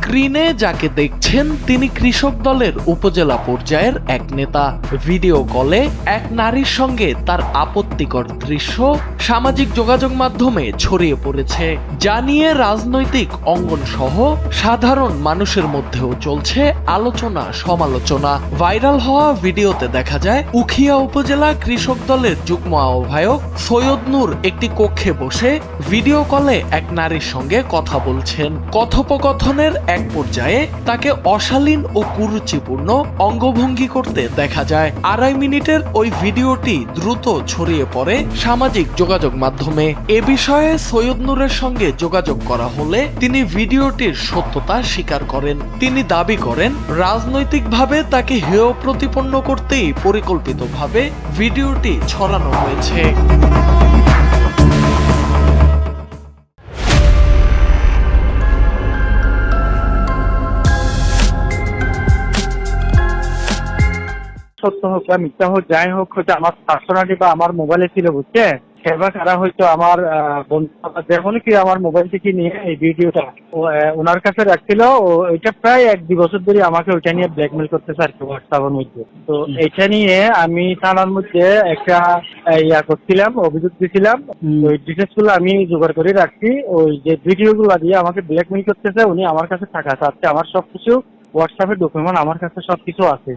স্ক্রিনে যাকে দেখছেন তিনি কৃষক দলের উপজেলা পর্যায়ের এক নেতা। ভিডিও কলে এক নারীর সঙ্গে তার আপত্তিকর দৃশ্য সামাজিক যোগাযোগ মাধ্যমে ছড়িয়ে পড়েছে, যা নিয়ে রাজনৈতিক অঙ্গন সহ সাধারণ মানুষের মধ্যেও চলছে আলোচনা সমালোচনা। ভাইরাল হওয়া ভিডিওতে দেখা যায় উখিয়া উপজেলা কৃষক দলের যুগ্ম আহ্বায়ক সৈয়দ নূর একটি কক্ষে বসে ভিডিও কলে এক নারীর সঙ্গে কথা বলছেন। কথোপকথনের এক পর্যায়ে তাকে অশালীন ও কুরুচিপূর্ণ অঙ্গভঙ্গি করতে দেখা যায়। 2.5 মিনিটের ওই ভিডিওটি দ্রুত ছড়িয়ে পড়ে সামাজিক যোগাযোগ মাধ্যমে। এ বিষয়ে সৈয়দ নূরের সঙ্গে যোগাযোগ করা হলে তিনি ভিডিওটির সত্যতা স্বীকার করেন। তিনি দাবি করেন রাজনৈতিকভাবে তাকে হেয় প্রতিপন্ন করতেই পরিকল্পিতভাবে ভিডিওটি ছড়ানো হয়েছে। সত্য হোক বা মিথ্যা হোক যাই হোক, হয়তো আমার পার্সোনালি বা আমার মোবাইলে ছিল, বুঝছে সেবা কারা হয়তো আমার যেমন কি আমার মোবাইল থেকে নিয়ে এই ভিডিওটা ওনার কাছে রাখছিল। ও এটা প্রায় 1-2 বছর ধরে আমাকে ওইটা নিয়ে ব্ল্যাকমেল করতেছে আর কি, হোয়াটসঅ্যাপের মধ্যে। তো এটা নিয়ে আমি থানার মধ্যে একটা করছিলাম, অভিযোগ দিয়েছিলাম। ওই ডিটেলস গুলো আমি জোগাড় করে রাখছি। ওই যে ভিডিও গুলো দিয়ে আমাকে ব্ল্যাকমেল করতেছে, উনি আমার কাছে টাকা চাচ্ছে। আমার সবকিছু হোয়াটসঅ্যাপের ডকুমেন্ট আমার কাছে সবকিছু আছে।